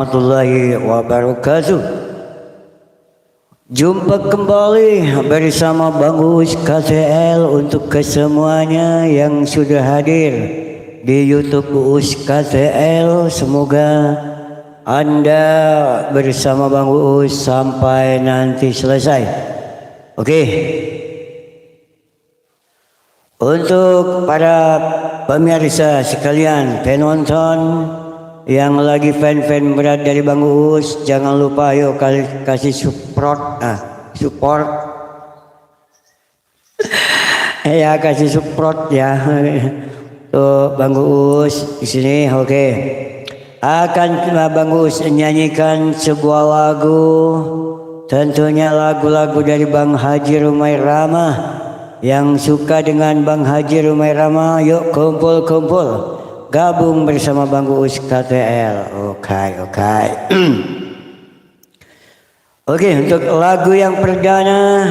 Warahmatullahi wabarakatuh. Jumpa kembali bersama Bang Uus KTL untuk kesemuanya yang sudah hadir di YouTube Uus KTL. Semoga Anda bersama Bang Uus sampai nanti selesai. Oke. Untuk para pemirsa sekalian, penonton yang lagi fan-fan berat dari Bang Uus, jangan lupa yuk kasih support, ya kasih support ya. Tuh Bang Uus di sini, oke. Akan Bang Uus nyanyikan sebuah lagu, tentunya lagu-lagu dari Bang Haji Rumai Rama. Yang suka dengan Bang Haji Rumai Rama, yuk kumpul-kumpul. Gabung bersama Bang Uus KTL. Oke. Oke, untuk lagu yang perdana,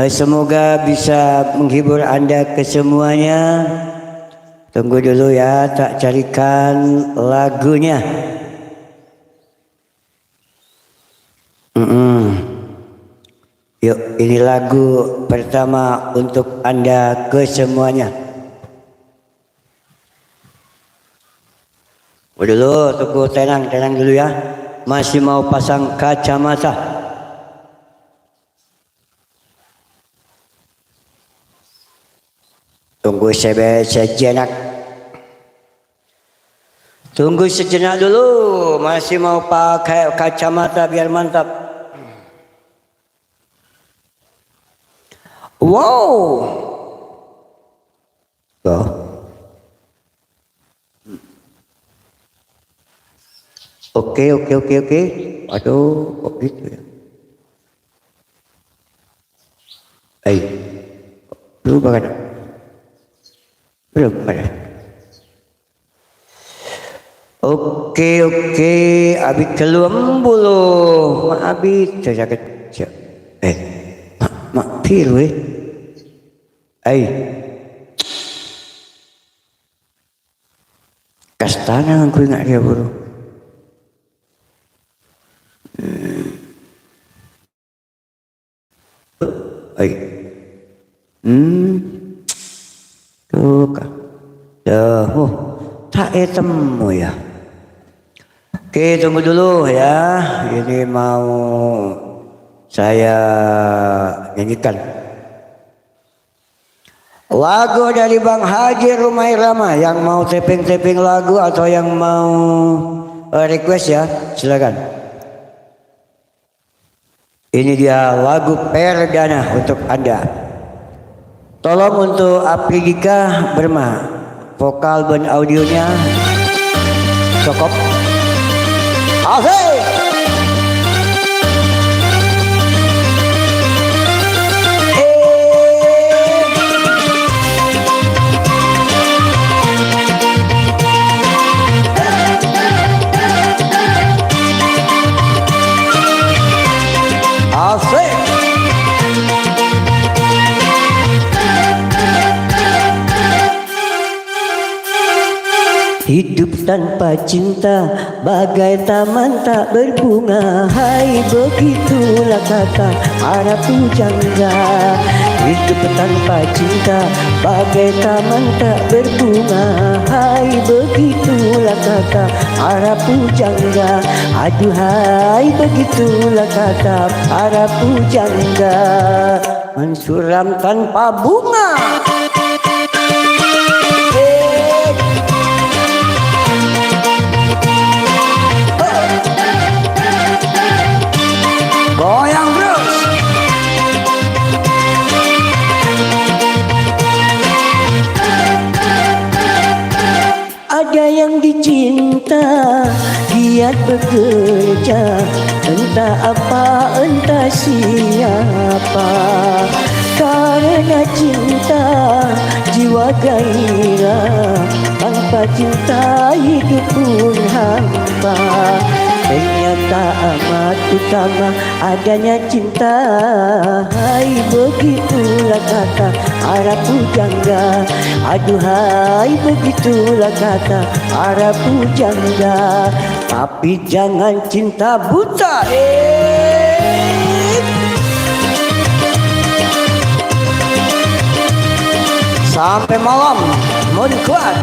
semoga bisa menghibur Anda kesemuanya. Tunggu dulu ya, tak carikan lagunya. Yuk, ini lagu pertama untuk Anda kesemuanya. Dulu, tunggu tenang dulu ya. Masih mau pasang kacamata. Tunggu sejenak. Tunggu sejenak dulu. Masih mau pakai kacamata biar mantap. Wow. Tuh. Oke. Aduh, kok gitu ya? Belum ada. Oke. Abi keluam bulu. Mak abi terjaga. Mak piru Kastana aku ingat dia bulu. Tuh kah. Tak temu ya. Oke, tunggu dulu ya. Ini mau saya nyanyikan lagu dari Bang Haji Rumai Rama. Yang mau tapping lagu atau yang mau request ya, silakan. Ini dia lagu perdana untuk Anda. Tolong untuk Apridika Berma, vokal dan audionya cukup. Asik. Hidup tanpa cinta bagai taman tak berbunga. Hai, begitulah kata para pujangga. Hidup tanpa cinta bagai taman tak berbunga. Hai, begitulah kata para pujangga. Aduhai, begitulah kata para pujangga. Mensuram tanpa bunga. Goyang terus. Ada yang dicinta, giat bekerja, entah apa, entah siapa. Karena cinta, jiwa gairah, tanpa cinta hidup pun hampa. Ternyata amat utama adanya cinta. Hai, begitulah kata para pujangga. Aduhai, begitulah kata para pujangga. tapi jangan cinta buta. Sampai malam mau kuat.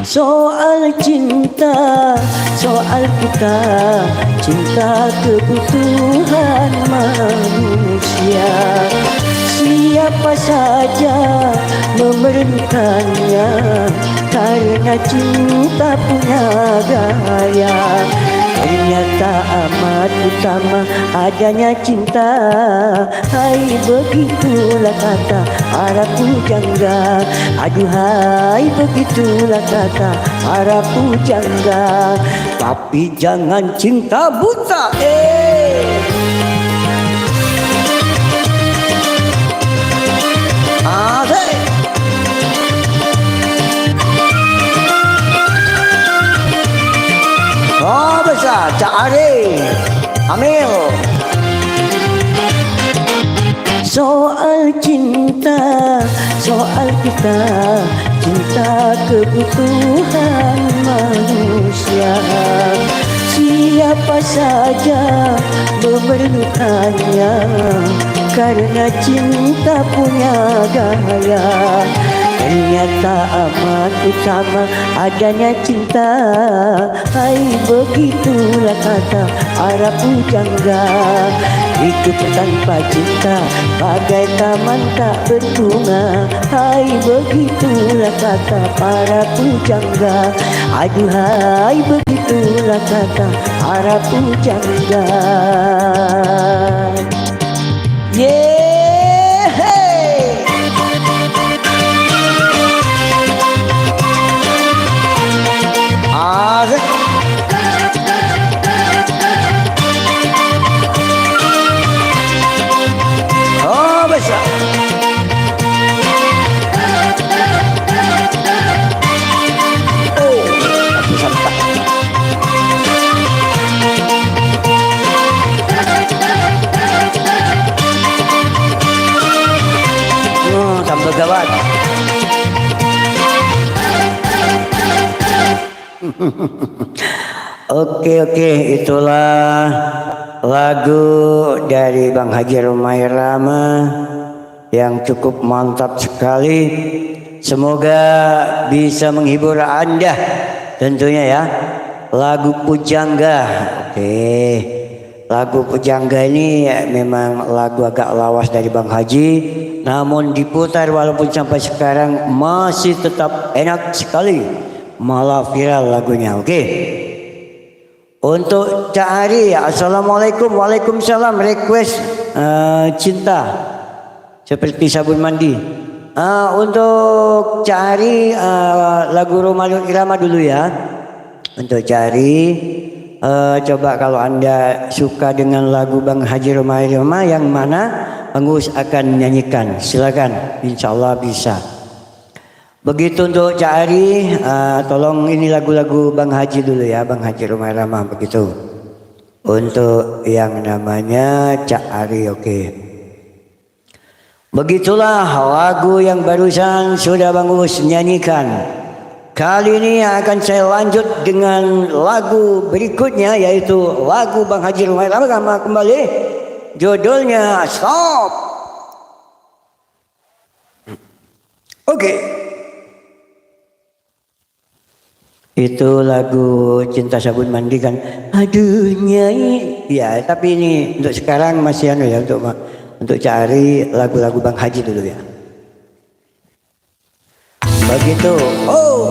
Soal cinta, soal kita, cinta kebutuhan manusia. Siapa saja memerlukannya, karena cinta punya gaya. Ternyata amat utama adanya cinta. Hai, begitulah kata para pujangga. Aduhai, begitulah kata para pujangga. Tapi jangan cinta buta. Oh besar, Cak Ari, Amil. Soal cinta, soal kita, cinta kebutuhan manusia. Siapa saja memerlukannya, karena cinta punya gaya. Ternyata amat utama adanya cinta. Hai, begitulah kata para pujangga. Hidup tanpa cinta bagai taman tak berbunga. Hai, begitulah kata para pujangga. Aduhai, begitulah kata para pujangga. Oh besar. Tambah gawat. Oke, itulah lagu dari Bang Haji Romai Rama yang cukup mantap sekali. Semoga bisa menghibur Anda tentunya ya. Lagu Pujangga. Oke. Lagu Pujangga ini ya, memang lagu agak lawas dari Bang Haji, namun diputar walaupun sampai sekarang masih tetap enak sekali. Malah viral lagunya. Oke. Untuk Cak Ari, assalamualaikum. Waalaikumsalam. Request cinta seperti sabun mandi. Untuk Cak Ari, lagu Romalu Irama dulu ya. Untuk Cak Ari, coba kalau Anda suka dengan lagu Bang Haji Romai Rama yang mana Bang Uus akan nyanyikan, silakan. Insya Allah bisa. Begitu untuk Cak Ari, tolong ini lagu-lagu Bang Haji dulu ya, Bang Haji Romai Rama begitu. Untuk yang namanya Cak Ari, oke. Begitulah lagu yang barusan sudah Bang Uus nyanyikan. Kali ini akan saya lanjut dengan lagu berikutnya, yaitu lagu Bang Haji Romai Rama kembali. Judulnya Stop. Oke. Itu lagu Cinta Sabun Mandi kan. Aduh Nyai. Ya, tapi ini untuk sekarang masih ya, untuk cari lagu-lagu Bang Haji dulu ya. Begitu. Oh.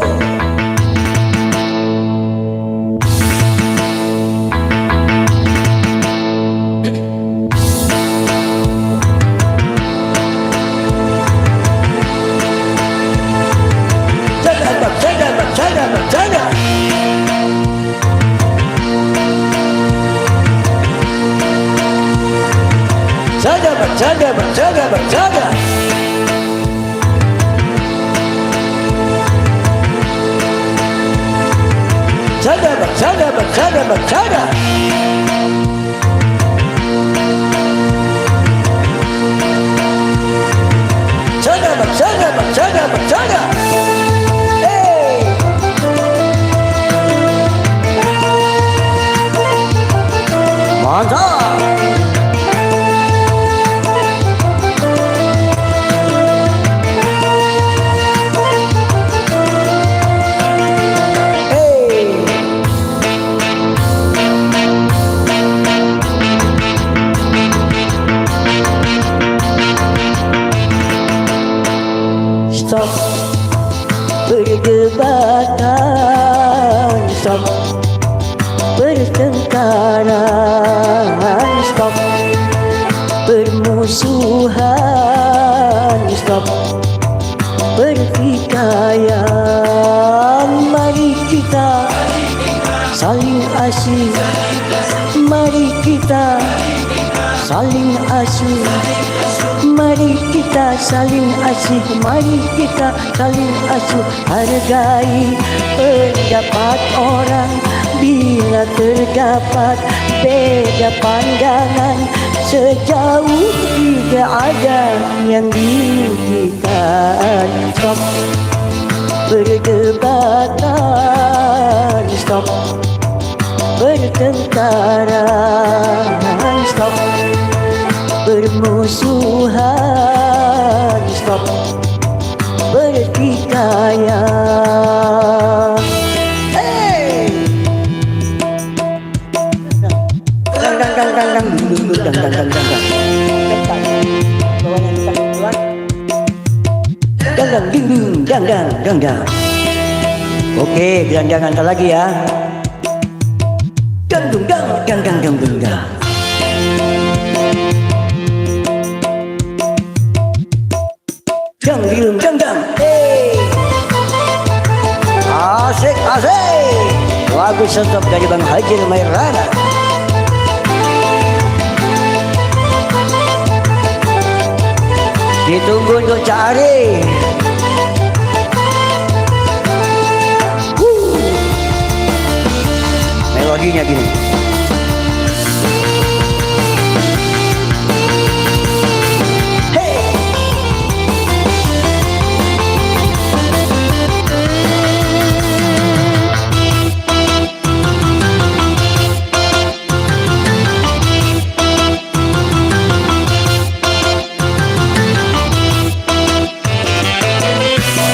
Berjaga. bertengkaran, stop. Bermusuhan, stop. Pertikaian, mari kita saling asih. Mari kita saling asih. Mari kita saling asih. Mari kita saling asuh. Hargai pendapat orang. Bila terdapat beda pandangan, sejauh tidak ada yang dirugikan. Stop perdebatan, stop bertengkaran, stop bermusuhan, stop pertikaian. Hey! Dang dang dang dang dang dang dang dang dang dang. Dang dang ding ding dang dang dang dang. Oke, gelandangan antar lagi ya. Dang dung dang dang dang dang dang dang. Dang dilum dang dang. Asik asik. Lagu stop dari Bang Haji Mairana. Ditunggu untuk cari. Melodinya gini.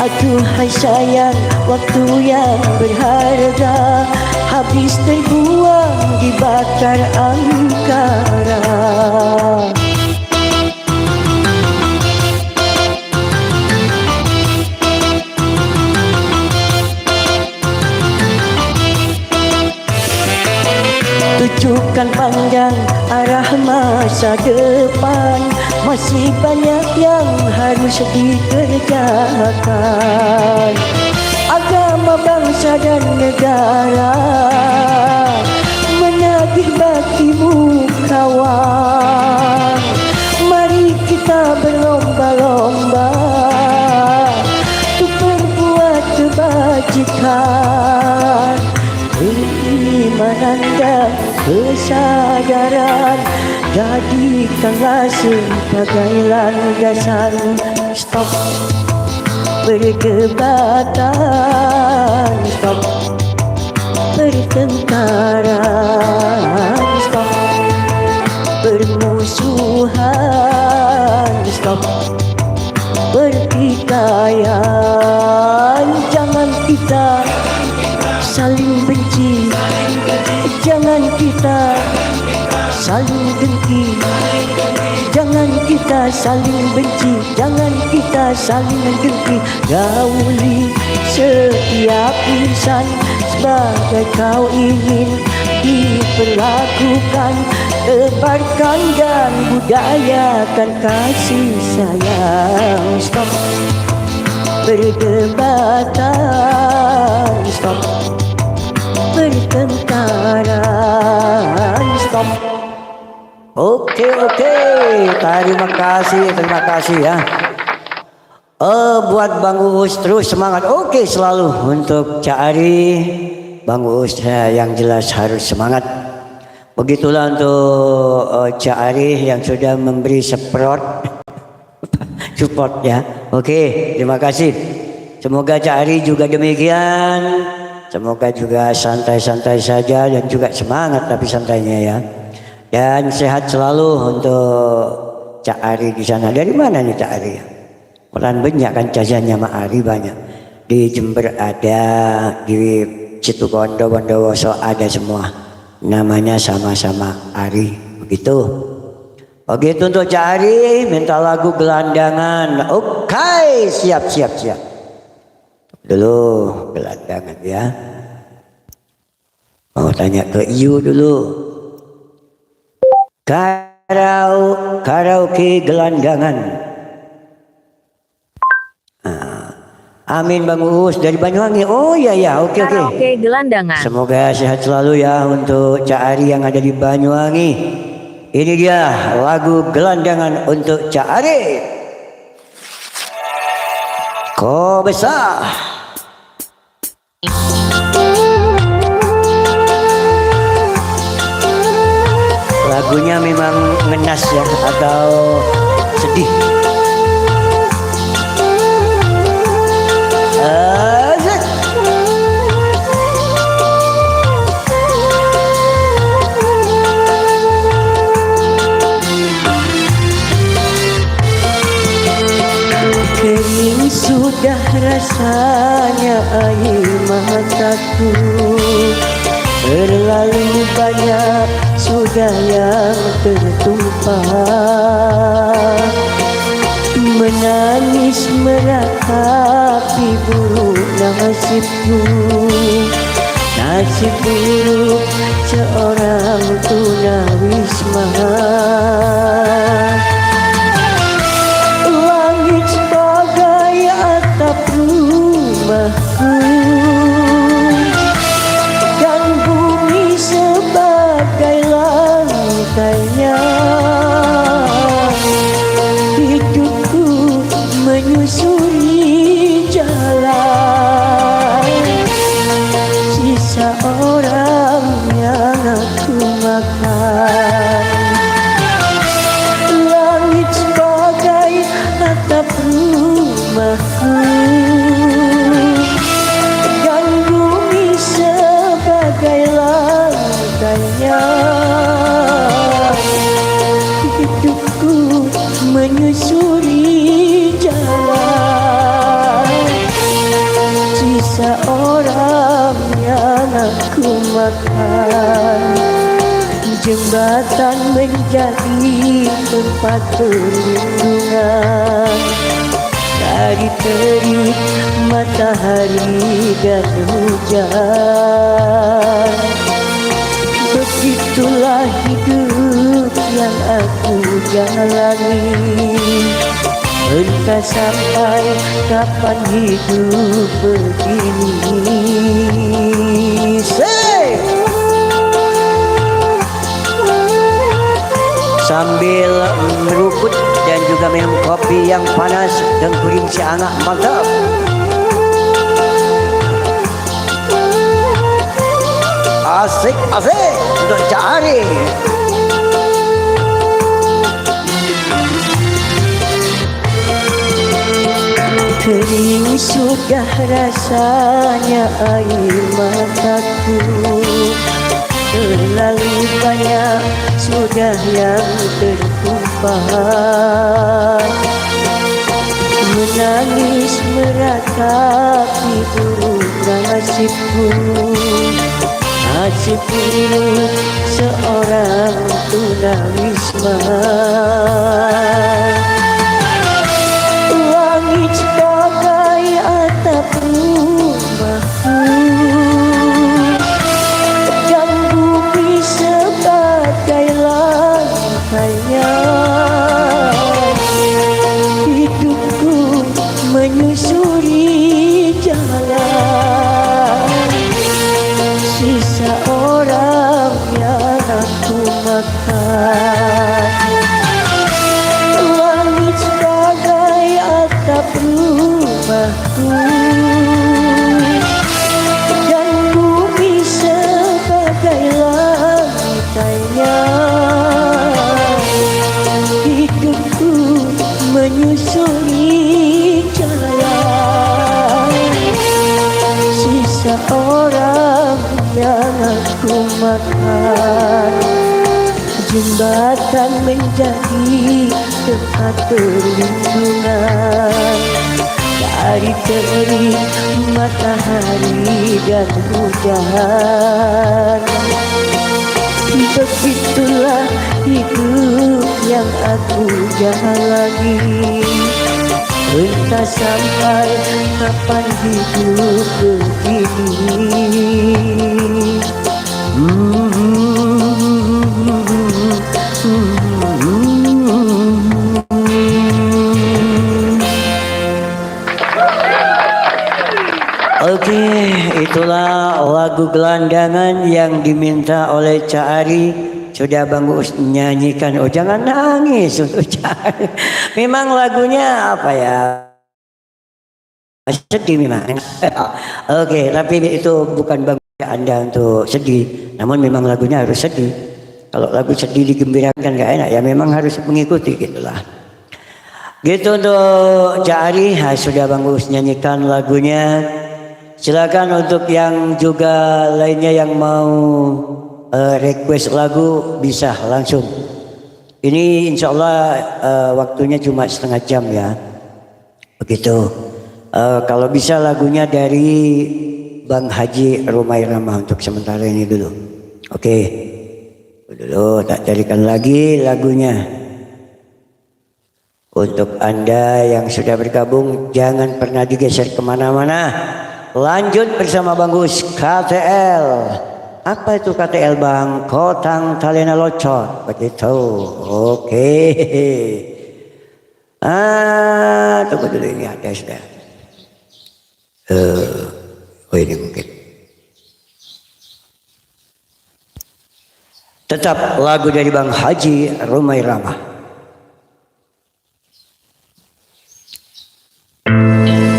Aduhai sayang, waktu yang berharga habis terbuang dibakar angkara. Tujukan pandang arah masa depan, masih banyak yang harus dikerjakan. Agama, bangsa dan negara menagih baktimu kawan. Mari kita berlomba-lomba untuk berbuat kebajikan. Keimanan dan kesadaran jadikanlah sebagai landasan. Stop perdebatan, stop pertengkaran, stop bermusuhan, stop pertikaian. Jangan kita saling benci, jangan kita saling dengki, jangan kita saling benci, jangan kita saling dengki. Gauli setiap insan sebagai kau ingin diperlakukan. Tebarkan dan budayakan kasih sayang. Stop perdebatan, stop pertengkaran, stop. Oke, terima kasih ya. Buat Bang Uus terus semangat. Oke, selalu untuk Cak Ari, Bang Uus yang jelas harus semangat. Begitulah untuk Cak Ari yang sudah memberi support ya. Oke, terima kasih. Semoga Cak Ari juga demikian. Semoga juga santai-santai saja dan juga semangat tapi santainya ya. Dan sehat selalu untuk Cak Ari di sana. Dari mana nih Cak Ari? Orang banyak kan jajannya Mak Ari banyak. Di Jember ada, di Situbondo, Bondowoso ada semua. Namanya sama-sama Ari. Begitu. Begitu untuk Cak Ari, minta lagu gelandangan. Oke, siap. Dulu gelandangan ya. Mau tanya ke Yu dulu. Karaoke gelandangan. Amin Bang Uus dari Banyuwangi. Oh iya ya, oke. Karaoke gelandangan. Semoga sehat selalu ya untuk Cak Ari yang ada di Banyuwangi. Ini dia lagu gelandangan untuk Cak Ari. Ko besar. Lagunya memang ngenas ya atau sedih. Kering sudah rasanya air mataku, terlalu banyak sudah yang tertumpah. Menangis meratapi buruk nasibku, nasib buruk seorang tunawisma. Langit sebagai atap rumahku, dan bumi sebagai lantainya. Hidupku menyusuri jalan, sisa orang yang aku makan. Langit sebagai atap rumahku, dan bumi sebagai lantainya. Hidupku menyusuri jalan, sisa orang yang aku makan. Jembatan menjadi tempat perlindungan dari terik matahari dan hujan. Begitulah hidup yang aku jalani, entah sampai kapan hidup begini. Sambil meruput dan juga minum kopi yang panas dan kuring si anak mantap. Asik untuk Cak Ari. Kering sudah rasanya air mataku, terlalu banyak sudah yang tertumpah. Menangis meratapi buruk nasibku, nasib buruk seorang tunawisma. Langit sebagai atap rumahku, dan bumi sebagai lantainya. Hidupku menyusuri jalan, sisa orang yang aku makan. Langit sebagai atap rumahku, dan bumi sebagai lantainya. Hidupku menyusuri jalan, sisa orang yang aku makan. Jembatan menjadi tempat perlindungan dari terik matahari dan hujan. Begitulah hidup yang aku jalani, entah sampai kapan hidup begini. Oke, itulah lagu gelandangan yang diminta oleh Cak Ari. Sudah Bang Uus nyanyikan. Oh jangan nangis untuk Cak Ari. Memang lagunya apa ya? Sedih memang. Oke, tapi itu bukan Bang Anda untuk sedih. Namun memang lagunya harus sedih. Kalau lagu sedih digembirakan gak enak ya memang harus mengikuti gitulah. Gitu untuk Cak Ari. Sudah Bang Uus nyanyikan lagunya. Silakan untuk yang juga lainnya yang mau request lagu bisa langsung. Ini insya Allah waktunya cuma setengah jam ya. Begitu. Kalau bisa lagunya dari Bang Haji Rumai Rama untuk sementara ini dulu. Oke. Dulu tak carikan lagi lagunya. Untuk Anda yang sudah bergabung jangan pernah digeser kemana-mana. Lanjut bersama Bang Uus KTL. Apa itu KTL Bang? Kotang Talena Locot. Begitu. Oke. Tunggu dulu ini ada sudah. Oh ini mungkin. Tetap lagu dari Bang Haji Rumai Rama.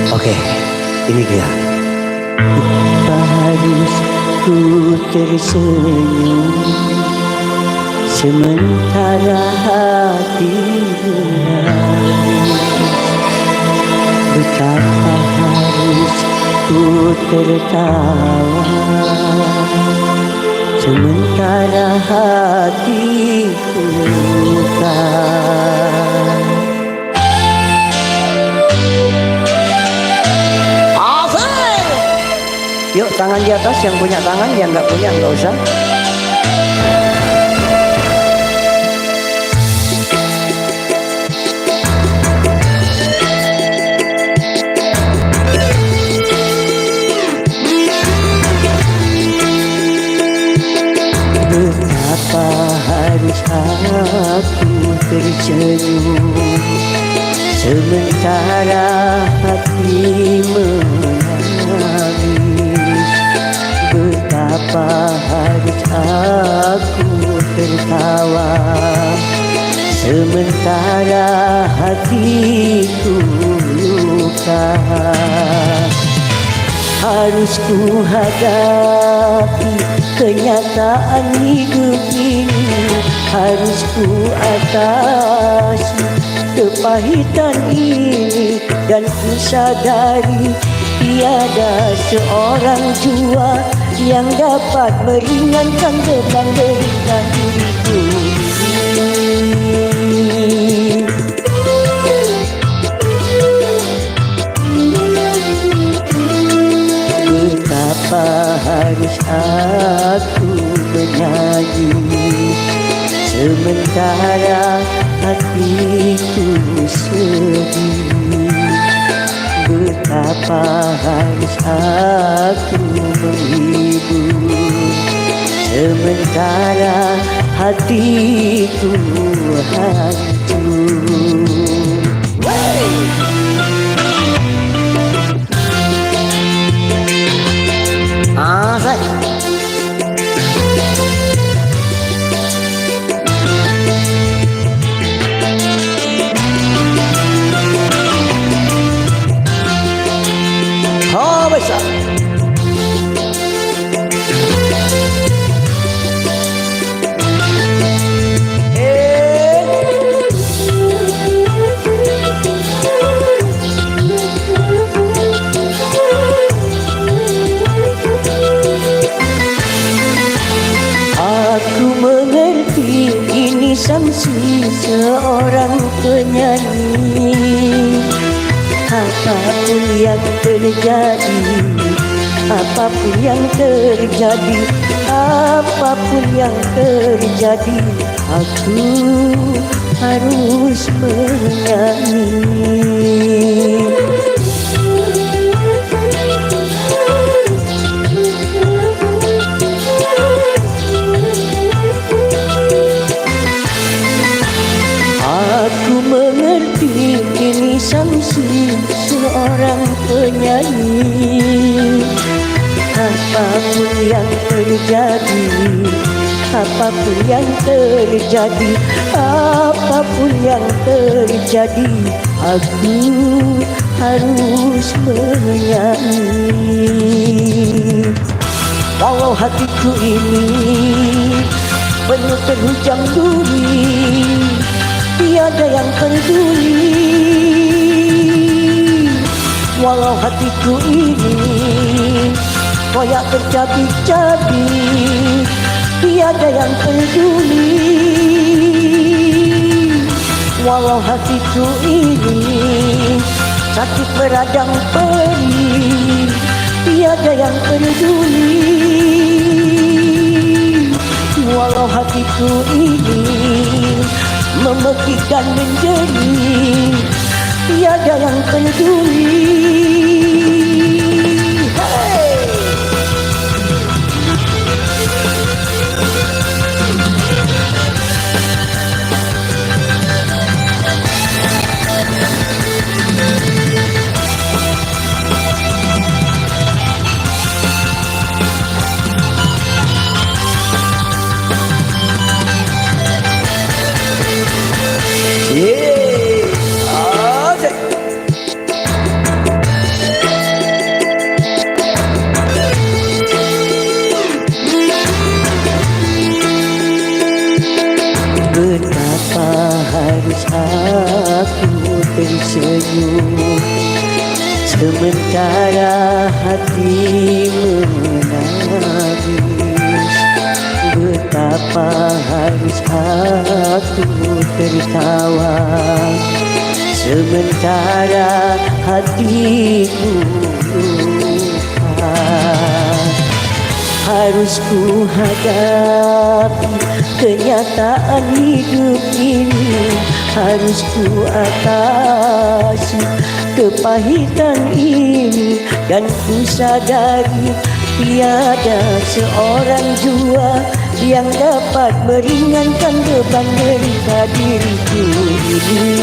Oke, ini dia. Harus ku tersenyum sementara hati menangis. Betapa harus ku tertawa sementara hatiku luka. Yuk tangan di atas yang punya tangan, yang nggak punya nggak usah. Betapa harus aku tersenyum sementara hati menangis. Betapa harus aku tertawa sementara hatiku luka. Harus ku hadapi kenyataan hidup ini. Harus ku atasi kepahitan ini. Dan ku sadari tiada seorang jua yang dapat meringankan beban derita diriku ini. Betapa harus aku bernyanyi sementara hatiku sedih. Betapa harus aku menghibur sementara hatiku hancur. Sanksi seorang penyanyi. Apapun yang terjadi, apapun yang terjadi, apapun yang terjadi, aku harus menyanyi. sangsi seorang penyanyi. Apapun yang terjadi, apapun yang terjadi, apapun yang terjadi, aku harus menyanyi. Walau hatiku ini penuh terhujam duri, tiada yang peduli. Walau hatiku ini koyak tercabik-cabik, tiada yang peduli. Walau hatiku ini sakit beradang perih, tiada yang peduli. Walau hatiku ini memekik dan menjerit, tiada yang peduli. Betapa harus aku tersenyum sementara hati menangis. Betapa harus aku tertawa sementara hatiku luka. Harus ku hadapi kenyataan hidup ini, harus ku atasi kepahitan ini, dan ku sadari tiada seorang jua yang dapat meringankan beban derita diriku ini.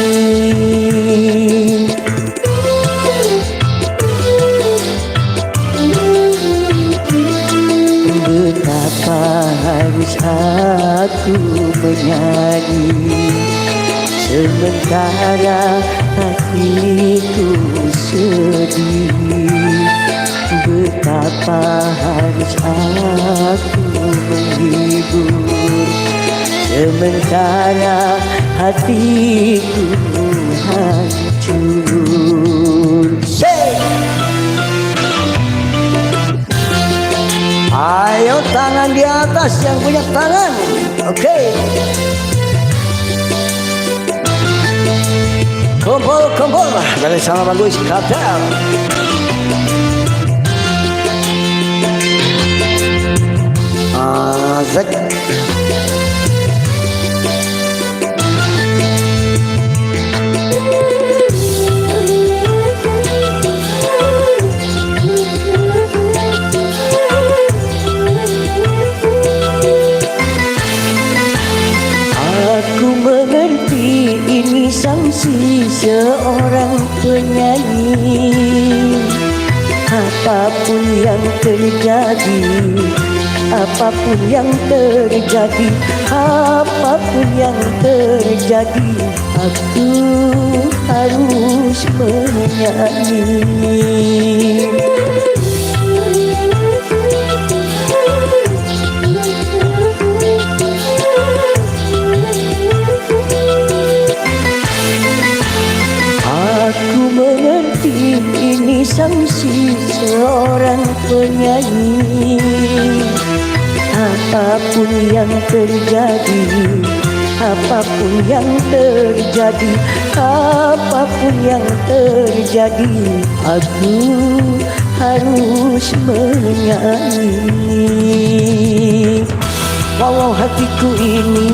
Betapa harus aku menyanyi sementara hatiku sedih. Betapa harus aku menghibur sementara hatiku hancur. Ayo tangan di atas yang punya tangan. Oke. Kumpul dari sama bagus Kartel. Azek. Sangsi seorang penyanyi. Apapun yang terjadi, apapun yang terjadi, apapun yang terjadi, aku harus menyanyi. Aku mengerti ini sangsi seorang penyanyi. Apapun yang terjadi, apapun yang terjadi, apapun yang terjadi, aku harus menyanyi. Walau hatiku ini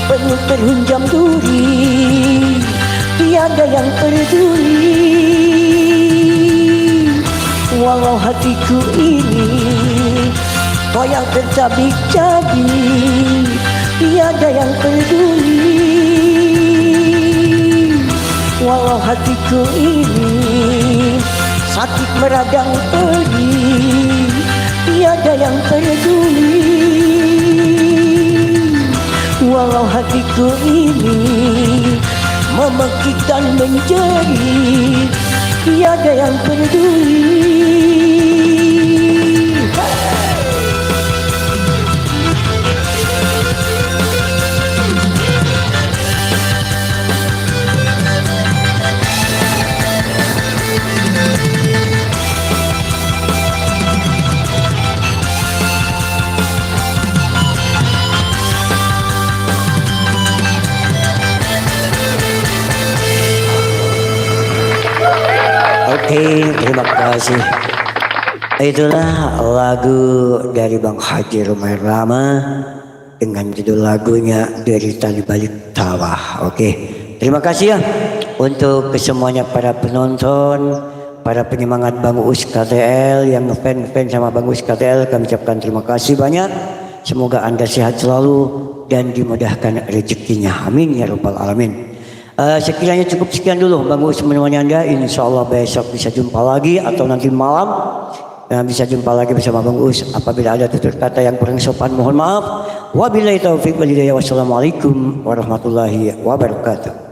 penuh terhunjam duri, tiada yang peduli. Walau hatiku ini koyak tercabik-cabik, tiada yang peduli. Walau hatiku ini sakit meradang pedih, tiada yang peduli. Walau hatiku ini memekik dan menjerit, tiada yang peduli. Oke, terima kasih. Itulah lagu dari Bang Haji Romai Rama dengan judul lagunya Derita di Balik Tawa. Oke, terima kasih ya untuk kesemuanya para penonton, para penyemangat Bang Uus KTL yang ngefans sama Bang Uus KTL. Kami ucapkan terima kasih banyak. Semoga Anda sehat selalu dan dimudahkan rezekinya. Amin ya rabbal alamin. Sekiranya cukup sekian dulu Bang Uus menemani Anda. Insya Allah besok bisa jumpa lagi atau nanti malam bisa jumpa lagi bersama Bang Uus. Apabila ada tutur kata yang kurang sopan mohon maaf. Wabillahi taufiq wal hidayah. Wassalamualaikum warahmatullahi wabarakatuh.